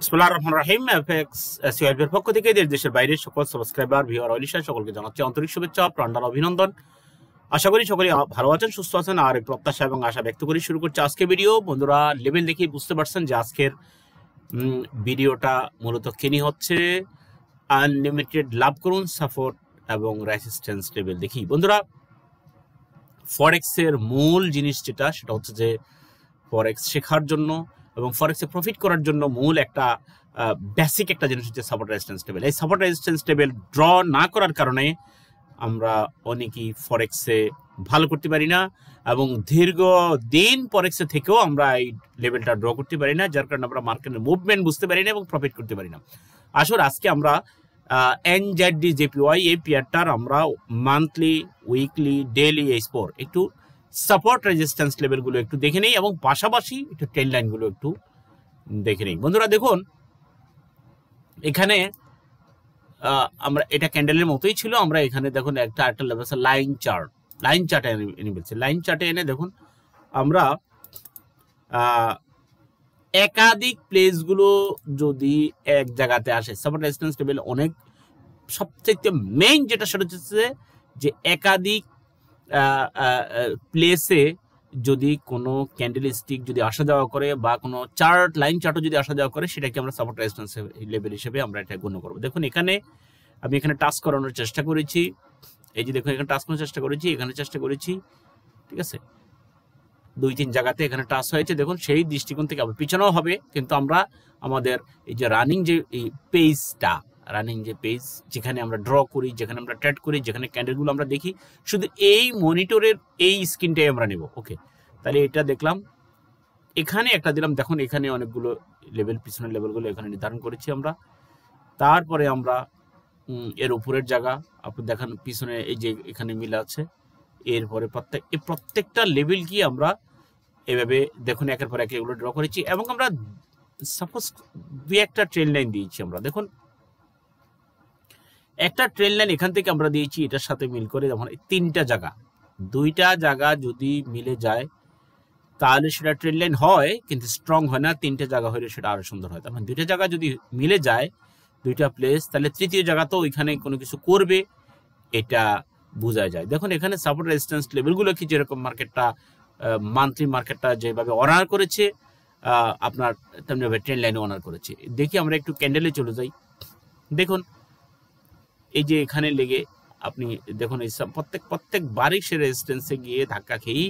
বিসমিল্লাহির রহমানির রহিম। এফএক্স এসইউএর পক্ষ থেকে দেশের বাইরের সকল সাবস্ক্রাইবার ভিউয়ার অলিশা সকলকে জানাচ্ছি আন্তরিক শুভেচ্ছা, প্রাণঢালা অভিনন্দন। আশা করি সকলে ভালো আছেন, সুস্থ আছেন, আর এই প্রত্যাশা এবং আশা ব্যক্ত করি শুরু করছি আজকে ভিডিও। বন্ধুরা, লেভেল দেখেই বুঝতে পারছেন যে আজকের ভিডিওটা মূলত কেনি হচ্ছে আনলিমিটেড লাভ করুন, সাপোর্ট এবং রেজিস্ট্যান্স লেভেল দেখি। বন্ধুরা, ফরেক্সের মূল জিনিস যেটা সেটা হচ্ছে যে ফরেক্স শেখার জন্য এবং ফরেক্সে প্রফিট করার জন্য মূল একটা বেসিক একটা জিনিস হচ্ছে সাপোর্ট রেজিস্ট্যান্স টেবিল। এই সাপোর্ট রেজিস্ট্যান্স টেবিল ড্র না করার কারণে আমরা অনেকেই ফরেক্সে ভালো করতে পারি না এবং দীর্ঘদিন ফরেক্সে থেকেও আমরা এই লেভেলটা ড্র করতে পারি না, যার কারণে আমরা মার্কেটের মুভমেন্ট বুঝতে পারি না এবং প্রফিট করতে পারি না। আসলে আজকে আমরা এনজেডডি জেপিওয়াই এই পেয়ারটার আমরা মান্থলি, উইকলি, ডেইলি এই স্পোর একটু সাপোর্ট রেজিস্ট্যান্স লেভেলগুলো একটু দেখে নেই এবং পাশাপাশি একটু ট্রেন্ড লাইনগুলো একটু দেখে নেই। বন্ধুরা দেখুন, এখানে আমরা এটা ক্যান্ডেলের মতোই ছিল। আমরা এখানে দেখুন একটা লেভেল লাইন চার্টে এনে বলছি। লাইন চার্টে এনে দেখুন আমরা একাধিক প্লেসগুলো যদি এক জায়গাতে আসে, সাপোর্ট রেজিস্ট্যান্স লেভেল অনেক সবচেয়ে মেইন যেটা সেটা হচ্ছে যে একাধিক প্লেসে যদি কোনো ক্যান্ডেল স্টিক যদি আসা যাওয়া করে বা কোনো চার্ট, লাইন চার্টও যদি আসা যাওয়া করে, সেটাকে আমরা সাপোর্ট রেজিস্ট্যান্স লেভেল হিসেবে আমরা এটা গণ্য করবো। দেখুন এখানে আমি এখানে টাচ করানোর চেষ্টা করেছি, এই যে দেখুন এখানে টাচ করানোর চেষ্টা করেছি, এখানে চেষ্টা করেছি, ঠিক আছে, 2-3 জায়গাতে এখানে টাচ হয়েছে। দেখুন সেই দৃষ্টিকোণ থেকে আবার পিছনেও হবে, কিন্তু আমরা আমাদের এই যে রানিং যে এই পেজটা, রানিং যে পেজ যেখানে আমরা ড্র করি, যেখানে আমরা ট্রেড করি, যেখানে ক্যান্ডেলগুলো আমরা দেখি, শুধু এই মনিটরের এই স্ক্রিনটাই আমরা নেব। ওকে, তাহলে এটা দেখলাম, এখানে একটা দিলাম। দেখুন এখানে অনেকগুলো লেভেল, পিছনের লেভেলগুলো এখানে নির্ধারণ করেছি আমরা। তারপরে আমরা এর উপরের জায়গা আপনি দেখান, পিছনে এই যে এখানে মিল আছে, এরপরে প্রত্যেকটা লেভেল কি আমরা এভাবে দেখুন একের পর এক এগুলো ড্র করেছি এবং আমরা সাপোজ একটা ট্রেন্ড লাইন দিয়েছি। আমরা দেখুন একটা ট্রেন্ড লাইন এখান থেকে আমরা দিয়েছি, এটার সাথে মিল করে যেমন 3টা জায়গা, 2টা জায়গা যদি মিলে যায় তাহলে সেটা ট্রেন্ড লাইন হয়, কিন্তু স্ট্রং হয় না। 3টে জায়গা হলে সেটা আরো সুন্দর হয়। তার মানে 2টা জায়গা যদি মিলে যায়, 2টা প্লেস, তাহলে তৃতীয় জায়গা তো ওইখানে কোনো কিছু করবে, এটা বোঝা যায়। দেখুন এখানে সাপোর্ট রেজিস্ট্যান্স লেভেলগুলো কি যেরকম মার্কেটটা মান্থলি মার্কেটটা যেভাবে অনার করেছে, আপনার তেমনিভাবে ট্রেন্ড লাইনে অনার করেছে। দেখি আমরা একটু ক্যান্ডেলে চলে যাই। দেখুন এই যে এখানে লেগে আপনি দেখুন এই প্রত্যেকবারই সে রেজিস্ট্যান্সে গিয়ে ধাক্কা খেয়েই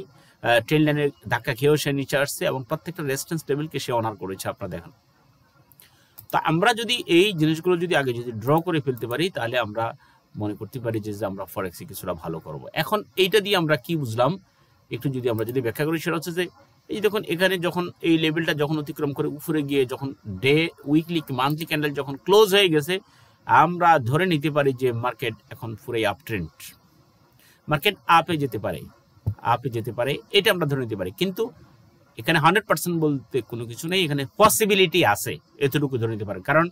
ট্রেন্ড লাইনের ধাক্কা খেয়েও সে নিচে আসছে এবং প্রত্যেকটা রেজিস্ট্যান্স লেভেলকে সে অনার করেছে। আপনারা দেখেন, তো আমরা যদি এই জিনিসগুলো যদি আগে যদি ড্র করে ফেলতে পারি, তাহলে আমরা মনে করতে পারি যে আমরা ফরেক্সে কিছুটা ভালো করব। এখন এইটা দিয়ে আমরা কি বুঝলাম একটু যদি আমরা যদি ব্যাখ্যা করি, সেটা হচ্ছে যে এই দেখুন এখানে যখন এই লেভেলটা যখন অতিক্রম করে উপরে গিয়ে যখন ডে, উইকলি, মান্থলি ক্যান্ডেল যখন ক্লোজ হয়ে গেছে, আমরা ধরে নিতে পারি যে মার্কেট এখন পুরোই আপ ট্রেন্ড, মার্কেট আপে যেতে পারে, এটা আমরা ধরে নিতে পারি। কিন্তু এখানে 100% বলতে কোনো কিছু নেই, এখানে পসিবিলিটি আছে, এতটুকু ধরে নিতে পারে। কারণ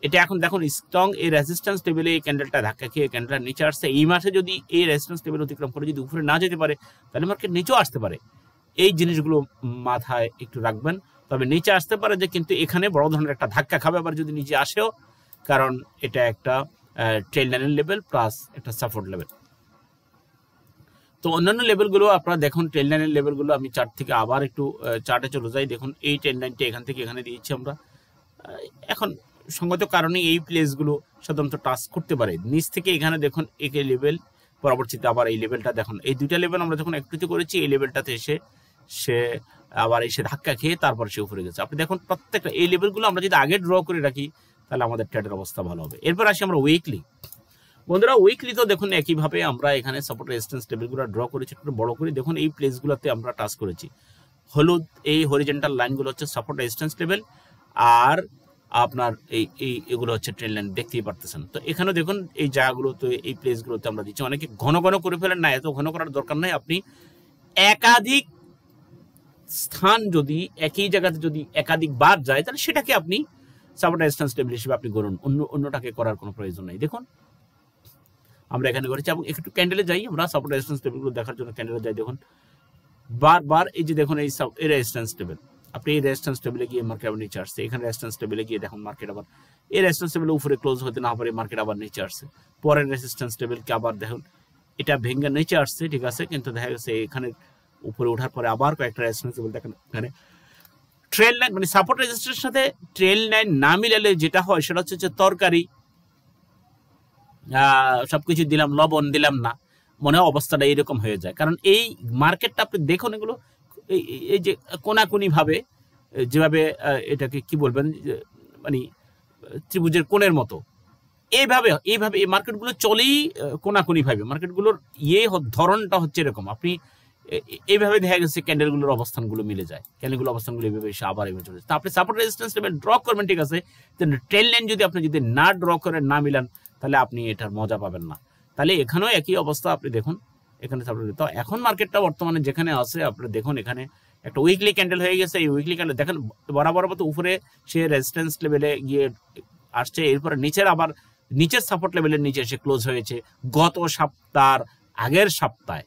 এটা এখন দেখুন স্ট্রং এই রেজিস্ট্যান্স টেবিলে এই ক্যান্ডেলটা ধাক্কা খেয়ে ক্যান্ডেলটা নিচে আসছে। এই মাসে যদি এই রেজিস্ট্যান্স টেবিল অতিক্রম করে যদি উপরে না যেতে পারে, তাহলে মার্কেট নিচেও আসতে পারে। এই জিনিসগুলো মাথায় একটু রাখবেন। তবে নিচে আসতে পারে যে, কিন্তু এখানে বড় ধরনের একটা ধাক্কা খাবে আবার যদি নিচে আসেও, কারণ এটা একটা ট্রেন্ড লাইনের লেভেল প্লাস একটা সাপোর্ট লেভেল। তো অন্যান্য লেভেলগুলো আপনারা দেখুন, ট্রেন্ড লাইনের লেভেলগুলো আমি চার্ট থেকে আবার একটু চার্টে চলে যাই। দেখুন এই ট্রেন্ড লাইনটা এখান থেকে এখানে দিয়েছি আমরা। এখন সঙ্গত কারণে এই প্লেসগুলো সাধারণত টাচ করতে পারে নিচ থেকে। এখানে দেখুন এই লেভেল, পরবর্তীতে আবার এই লেভেলটা দেখুন, এই 2টা লেভেল আমরা যখন একত্রিত করেছি, এই লেভেলটাতে এসে সে আবার এসে ধাক্কা খেয়ে তারপর সে উপরে গেছে। আপনি দেখুন প্রত্যেকটা এই লেভেলগুলো আমরা যদি আগে ড্র করে রাখি, তাহলে আমাদের ট্রেডের অবস্থা ভালো হবে। এরপর আসি আমরা উইকলি। বন্ধুরা, উইকলি তো দেখুন একইভাবে আমরা এখানে সাপোর্ট রেজিস্ট্যান্স লেভেলগুলো ড্র করেছি, একটু বড় করে। দেখুন এই প্লেসগুলোতে আমরা টাচ করেছি, হলুদ এই হরিজেন্টাল লাইনগুলো হচ্ছে সাপোর্ট রেজিস্ট্যান্স লেভেল, আর আপনার এগুলো হচ্ছে ট্রেন্ড লাইন, দেখতেই পারতেছেন। তো এখানেও দেখুন এই জায়গাগুলোতে, এই প্লেসগুলোতে আমরা দিচ্ছি। অনেকে ঘন ঘন করে ফেলেন না, এত ঘন করার দরকার নাই। আপনি একাধিক স্থান যদি একই জায়গাতে যদি একাধিক বার যায়, তাহলে সেটাকে আপনি সাপোর্ট রেজিস্ট্যান্স লেভেল হিসেবে আপনি গড়ুন, অন্যটাকে করার কোনো প্রয়োজন নেই। দেখুন আমরা এখানে করেছি এবং একটু ক্যান্ডেলে যাই, আমরা সাপোর্ট রেজিস্ট্যান্স লেভেলগুলো দেখার জন্য ক্যান্ডেলে যাই। দেখুন বারবার এই যে দেখুন এই রেজিস্ট্যান্স লেভেল, আপনি এই রেজিস্ট্যান্স টেবিলে গিয়ে মার্কেট আবার নিচে আসছে, এখানে রেজিস্ট্যান্স টেবিলে গিয়ে দেখুন মার্কেট আবার এই রেজিস্ট্যান্স টেবিলে উপরে ক্লোজ হতে না পারে মার্কেট আবার নিচে আসছে, পরের রেজিস্ট্যান্স টেবিলকে আবার দেখুন এটা ভেঙে নিচে আসছে, ঠিক আছে, কিন্তু দেখা গেছে এখানে উপরে ওঠার পরে আবার কয়েকটা রেজিস্ট্যান্স টেবিল দেখেন এখানে ট্রেল লাইন, মানে সাপোর্ট রেজিস্ট্যান্সের সাথে ট্রেল লাইন না মিলালে যেটা হয় সেটা হচ্ছে যে তরকারি সবকিছু দিলাম লবণ দিলাম না, মনে হয় অবস্থাটা এইরকম হয়ে যায়। কারণ এই মার্কেটটা আপনি দেখুন এগুলো এই যে কোনাকুনি ভাবে যেভাবে এটাকে কি বলবেন মানে ত্রিভুজের কোণের মতো এইভাবে এই মার্কেটগুলো চলেই কোনাকুনি ভাবে, মার্কেটগুলোর ধরনটা হচ্ছে এরকম। আপনি এইভাবে দেখা গেছে ক্যান্ডেলগুলোর অবস্থানগুলো মিলে যায়, ক্যান্ডেলগুলোর অবস্থানগুলো এইভাবে এসে আবার এইভাবে চলে যায়। তা আপনি সাপোর্ট রেজিস্ট্যান্স লেভেল ড্র করবেন, ঠিক আছে, ট্রেল লাইন যদি আপনি না ড্র করে না মিলান তাহলে আপনি এটার মজা পাবেন না। তাহলে এখানেও একই অবস্থা, আপনি দেখুন এখানে তো এখন মার্কেটটা বর্তমানে যেখানে আছে আপনি দেখুন এখানে একটা উইকলি ক্যান্ডেল হয়ে গেছে, এই উইকলি ক্যান্ডেল দেখেন বরাবর মতো উপরে সে রেজিস্ট্যান্স লেভেলে গিয়ে আসছে, এরপরে নিচের আবার নিচের সাপোর্ট লেভেলের নিচে এসে ক্লোজ হয়েছে গত সপ্তাহের আগের সপ্তাহে,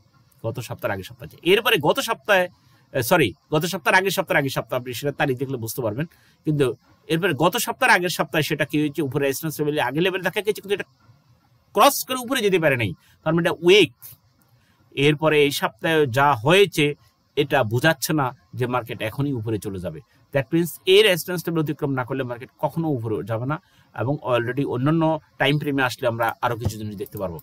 এরপরে গত সপ্তাহের আগের সপ্তাহ আপনি সেটা তারিখ দেখলে বুঝতে পারবেন, কিন্তু এরপরে গত সপ্তাহের আগের সপ্তাহে সেটা কি হয়েছে উপরে রেজিস্ট্যান্স লেভেলে আগে লেভেল দেখা গেছে, কিন্তু এটা ক্রস করে উপরে যেতে পারে নাই, তার মানে এটা উইক। এরপরে এই সপ্তাহে যা হয়েছে এটা বোঝাচ্ছে না যে মার্কেট এখনই উপরে চলে যাবে। দ্যাট মিনস এই রেজিস্ট্যান্স লেভেল অতিক্রম না করলে মার্কেট কখনো উপরে যাবে না, এবং অলরেডি অন্যান্য টাইম ফ্রেমে আসলে আমরা আরো কিছু জিনিস দেখতে পারবো।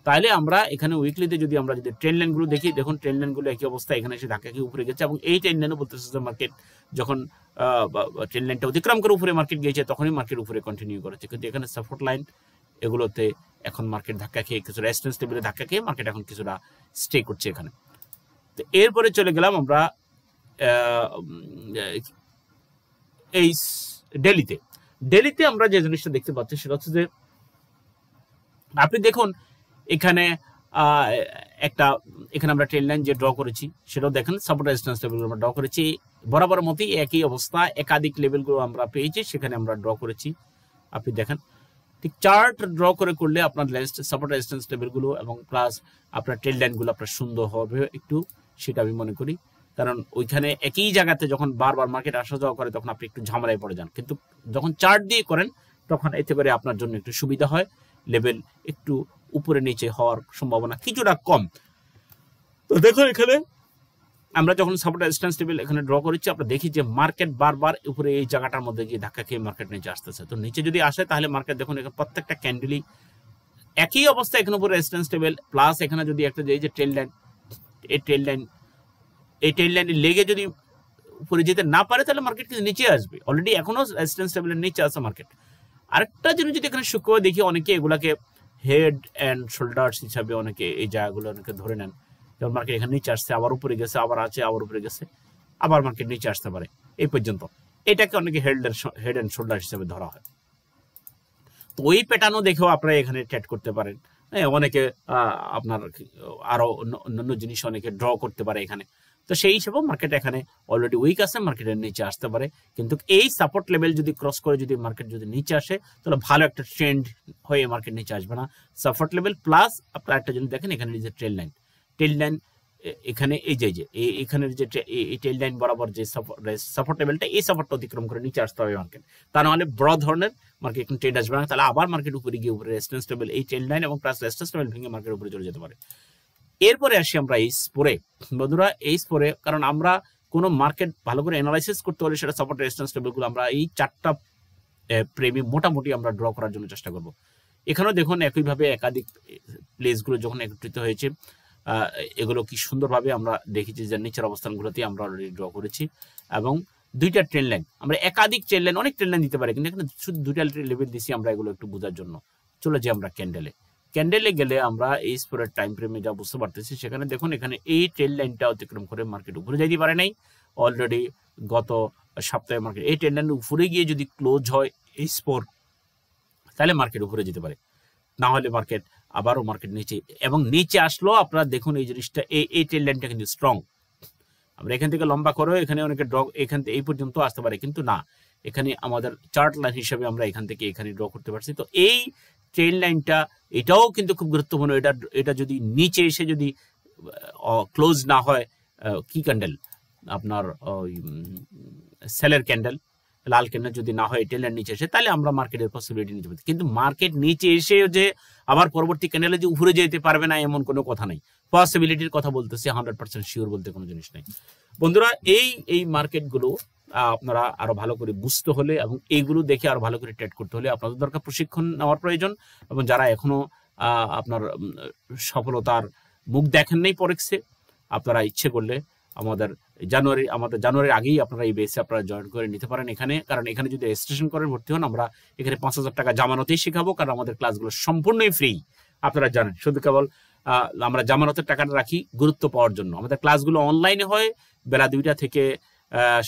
তাহলে আমরা এখানে উইকলিতে যদি ট্রেন লাইনগুলো দেখি, দেখুন ট্রেন লাইনগুলো একই অবস্থা, এখানে এসে ধাক্কা খেয়ে উপরে গেছে, এবং এই ট্রেন লাইনও বলতেছে যে মার্কেট যখন ট্রেন লাইনটা অতিক্রম করে উপরে মার্কেট গিয়েছে তখনই মার্কেট উপরে কন্টিনিউ করেছে, কিন্তু এখানে সাপোর্ট লাইন এগুলোতে এখন মার্কেট ধাক্কা খেয়ে কিছু রেজিস্ট্যান্স লেভেলে ধাক্কা খেয়ে মার্কেট এখন কিছুটা স্টে করছে এখানে। তো এরপরে চলে গেলাম আমরা এই ডেলিতে আমরা যে জিনিসটা দেখতে পাচ্ছি সেটা হচ্ছে যে আপনি দেখুন এখানে এখানে আমরা ট্রেন লাইন যে ড্র করেছি সেটাও দেখেন, সাপোর্ট রেজিস্ট্যান্স লেভেলগুলো আমরা ড্র করেছি বরাবর মতোই একই অবস্থা, একাধিক লেভেলগুলো আমরা পেয়েছি সেখানে আমরা ড্র করেছি। আপনি দেখেন ঠিক চার্ট ড্র করলে আপনার সাপোর্ট রেজিস্ট্যান্স লেভেলগুলো এবং প্লাস আপনার ট্রেন লাইনগুলো আপনার সুন্দর হবে একটু, সেটা আমি মনে করি। কারণ ওইখানে একই জায়গাতে যখন বারবার মার্কেট আসা যাওয়া করে তখন আপনি একটু ঝামেলায় পড়ে যান, কিন্তু যখন চার্ট দিয়ে করেন তখন এতে করে আপনার জন্য একটু সুবিধা হয়, লেভেল একটু উপরে নিচে হওয়ার সম্ভাবনা কিছুটা কম। তো দেখুন এখানে আমরা যখন সাপোর্ট রেজিস্ট্যান্স লেভেল এখানে ড্র করেছি আমরা দেখি যে মার্কেট বারবার উপরে এই জায়গাটার মধ্যে গিয়ে ধাক্কা খেয়ে মার্কেট নিচে আসতেছে। তো নিচে যদি আসে তাহলে মার্কেট দেখুন এখানে প্রত্যেকটা ক্যান্ডেলই একই অবস্থা, এখানে উপরে রেজিস্ট্যান্স লেভেল প্লাস এখানে যদি একটা এই যে ট্রেন লাইন, এই ট্রেন লাইনে লেগে যদি উপরে যেতে না পারে তাহলে মার্কেট কিন্তু নিচে আসবে, অলরেডি এখনো রেজিস্ট্যান্স লেভেলের নিচে আছে মার্কেট। আরেকটা জিনিস যদি এখানে শুক্র দেখি অনেকে এগুলাকে হেড অ্যান্ড শোল্ডার্স হিসাবে অনেকে এই জায়গাগুলো অনেকে ধরে নেন, যেমন মার্কেট এখানে নিচে আসছে আবার উপরে গেছে আবার আছে আবার উপরে গেছে আবার মার্কেট নিচে আসতে পারে এই পর্যন্ত, এটাকে অনেকে হেড অ্যান্ড শোল্ডার হিসেবে ধরা হয়। তো ওই প্যাটার্নও দেখেও আপনারা এখানে ট্রেড করতে পারেন, অনেকে আপনার আরো অন্যান্য জিনিস অনেকে ড্র করতে পারে এখানে। তো সেই হিসেবেও মার্কেট এখানে অলরেডি উইক আছে, মার্কেটের নিচে আসতে পারে, কিন্তু এই সাপোর্ট লেভেল যদি ক্রস করে যদি মার্কেট যদি নিচে আসে তাহলে ভালো একটা ট্রেন্ড হয়ে মার্কেট নিচে আসবে না। সাপোর্ট লেভেল প্লাস আপনারা একটা জিনিস দেখেন এখানে যে ট্রেল লাইন এখানে এই যে এখানের যে এই ট্রেল লাইন বরাবর যে সাপোর্ট লেভেলটা, এই সাপোর্টটা অতিক্রম করে নিচে আসতে হবে মার্কেট, তা নাহলে বড় ধরনের মার্কেট এখন ট্রেড আসবে না, তাহলে আবার মার্কেট উপরে গিয়ে উপরে রেজিস্ট্যান্স লেভেল এই ট্রেল লাইন এবং প্লাস রেজিস্ট্যান্স লেভেল ভেঙে মার্কেট উপরে চলে যেতে পারে। এরপরে আসি আমরা এই স্পোরে, বন্ধুরা এই স্পোরে, কারণ আমরা কোনো মার্কেট ভালো করে অ্যানালাইসিস করতে হলে সেটা সাপোর্ট রেজিস্ট্যান্স লেভেলগুলো আমরা এই চারটা প্রেমে মোটামুটি আমরা ড্র করার জন্য চেষ্টা করব। এখানেও দেখুন একইভাবে একাধিক প্লেসগুলো যখন একত্রিত হয়েছে এগুলো কি সুন্দরভাবে আমরা দেখেছি যে নিচের অবস্থানগুলোতে আমরা অলরেডি ড্র করেছি, এবং দুইটা ট্রেন লাইন আমরা একাধিক ট্রেন লাইন অনেক ট্রেন লাইন দিতে পারি, কিন্তু এখানে শুধু দুইটা লেভেল দিছি আমরা এগুলো একটু বোঝার জন্য। চলে যাই আমরা ক্যান্ডেলে গেলে আমরা এই স্পোরের টাইম ফ্রেমে যা বুঝতে পারতেছি সেখানে দেখুন এখানে এই ট্রেন লাইনটা অতিক্রম করে মার্কেট উপরে যাইতে পারে নাই, অলরেডি গত সপ্তাহে মার্কেট এই ট্রেন লাইন উপরে গিয়ে যদি ক্লোজ হয় এই স্পোর তাহলে মার্কেট উপরে যেতে পারে, না হলে মার্কেট আবারও মার্কেট নিচে, এবং নিচে আসলো আপনারা দেখুন এই জিনিসটা এই ট্রেন লাইনটা কিন্তু স্ট্রং, আমরা এখান থেকে লম্বা করে এখানে অনেকে ড্র এখান থেকে এই পর্যন্ত আসতে পারে, কিন্তু না এখানে আমাদের চার্ট লাইন হিসেবে আমরা এখান থেকে এখানে ড্র করতে পারছি। তো এই ট্রেন লাইনটা এটাও কিন্তু খুব গুরুত্বপূর্ণ, এটা যদি নিচে এসে যদি ক্লোজ না হয় কি ক্যান্ডেল আপনার ওই সেলের ক্যান্ডেল, লাল ক্যান্ডেল যদি না হয় টেলের নিচে এসে, তাহলে আমরা মার্কেটের পসিবিলিটি নিতে পারি। কিন্তু মার্কেট নিচে এসে যে আবার পরবর্তী ক্যান্ডেলে যে উপরে যেতে পারবে না এমন কোনো কথা নেই। পসিবিলিটির কথা বলতেছি, 100% শিওর বলতে কোনো জিনিস নেই। বন্ধুরা, এই মার্কেটগুলো আপনারা আরো ভালো করে বুঝতে হলে এবং এইগুলো দেখে আরো ভালো করে ট্রেড করতে হলে আপনাদের দরকার প্রশিক্ষণ নেওয়ার প্রয়োজন। এবং যারা এখনো আপনার সফলতার মুখ দেখেন নাই ফরেক্সে, আপনারা ইচ্ছে করলে আমাদের জানুয়ারির আগেই আপনারা এই বেসে আপনারা জয়েন করে নিতে পারেন এখানে। কারণ এখানে যদি রেজিস্ট্রেশন করেন, ভর্তি হন, আমরা এখানে 5,000 টাকা জামানতেই শেখাবো। কারণ আমাদের ক্লাসগুলো সম্পূর্ণই ফ্রি, আপনারা জানেন। শুধু কেবল আমরা জামানতের টাকাটা রাখি গুরুত্ব পাওয়ার জন্য। আমাদের ক্লাসগুলো অনলাইনে হয় বেলা 2টা থেকে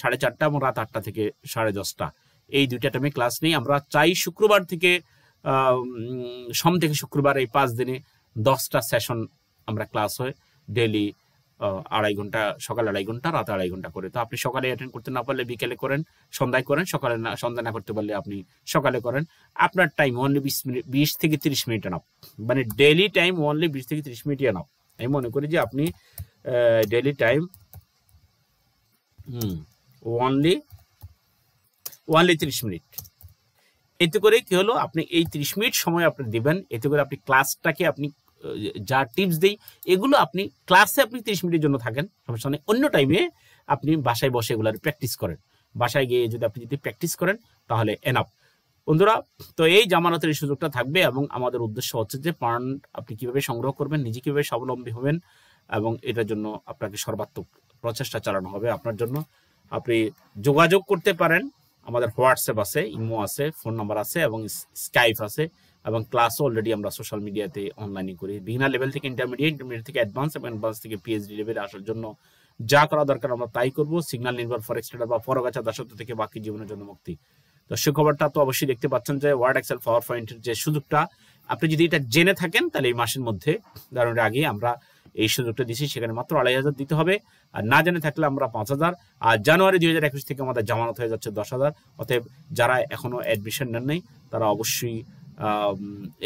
4:30 এবং রাত 8টা থেকে 10:30। এই 2টা টাইমে ক্লাস নেই। আমরা চাই শুক্রবার থেকে সোম থেকে শুক্রবার এই 5 দিনে 10টা সেশন আমরা ক্লাস হয় ডেইলি, 2.5 ঘন্টা, সকালে 2.5 ঘন্টা, রাতে 2.5 ঘন্টা করে। তো আপনি সকালে অ্যাটেন্ড করতে না পারলে বিকেলে করেন, সন্ধ্যায় করেন। সন্ধ্যা না করতে পারলে আপনি সকালে করেন। আপনার টাইম অনলি 20 থেকে 30 মিনিট এনাফ, মানে ডেইলি টাইম অনলি 20 থেকে 30 মিনিট এনাফ। আমি মনে করি যে আপনি ডেইলি টাইম অনলি 30 মিনিট। এতে করে কি হলো, আপনি এই 30 মিনিট সময় আপনি দিবেন। এতে করে আপনি ক্লাসটাকে আপনি যা টিপস দেই এগুলো আপনি ক্লাসে আপনি 30 মিনিটের জন্য থাকেন, সমস্যা নেই। অন্য টাইমে আপনি বাসায় বসে এগুলো প্র্যাকটিস করেন। বাসায় গিয়ে আপনি যদি প্র্যাকটিস করেন তাহলে এনাফ। বন্ধুরা, তো এই জামানতের এই সুযোগটা থাকবে এবং আমাদের উদ্দেশ্য হচ্ছে যে ফান্ড আপনি কিভাবে সংগ্রহ করবেন, নিজে কিভাবে স্বাবলম্বী হবেন, এবং এটার জন্য আপনাকে সর্বাত্মক প্রচেষ্টা চালানো হবে আপনার জন্য। আপনি যোগাযোগ করতে পারেন, আমাদের হোয়াটসঅ্যাপ আছে, ইমো আছে, ফোন নাম্বার আছে এবং স্কাইপ আছে। এবং ক্লাসও অলরেডি আমরা সোশ্যাল মিডিয়াতে অনলাইনে করি। বিগিনার লেভেল থেকে ইন্টারমিডিয়েট, ইন্টারমিডিয়েট থেকে অ্যাডভান্স এবং অ্যাডভান্স থেকে পিএইচডি লেভেলে আসার জন্য যা করা দরকার আমরা তাই করবো। সিগন্যাল নির্ভর ফরেক্স ট্রেডার বা ফরগাছা দাসত্ব থেকে বাকি জীবনের জন্য মুক্তি। তো সুখবরটা তো অবশ্যই দেখতে পাচ্ছেন যে ওয়ার্ড এক্সেল পাওয়ার পয়েন্টের যে সুযোগটা, আপনি যদি এটা জেনে থাকেন তাহলে এই মাসের মধ্যে, ধরুন আগে আমরা এই সুযোগটা দিচ্ছি, সেখানে মাত্র 2,500 দিতে হবে। আর না জেনে থাকলে আমরা 5,000। আর জানুয়ারি 2021 থেকে আমাদের জামানত হয়ে যাচ্ছে 10,000। অতএব যারা এখনো অ্যাডমিশন নেন নাই তারা অবশ্যই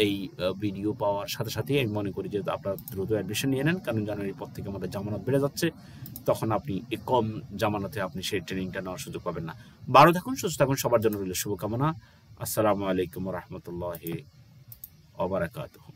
এই ভিডিও পাওয়ার সাথে সাথেই আমি মনে করি যে আপনারা দ্রুত অ্যাডমিশন নিয়ে নেন। কারণ জানুয়ারির পর থেকে আমাদের জামানত বেড়ে যাচ্ছে, তখন আপনি এই কম জামানতে আপনি সেই ট্রেনিংটা নেওয়ার সুযোগ পাবেন না। ভালো থাকুন, সুস্থ থাকুন, সবার জন্য রইল শুভকামনা। আসসালামু আলাইকুম ওয়া রাহমাতুল্লাহি ওয়া বারাকাতুহু।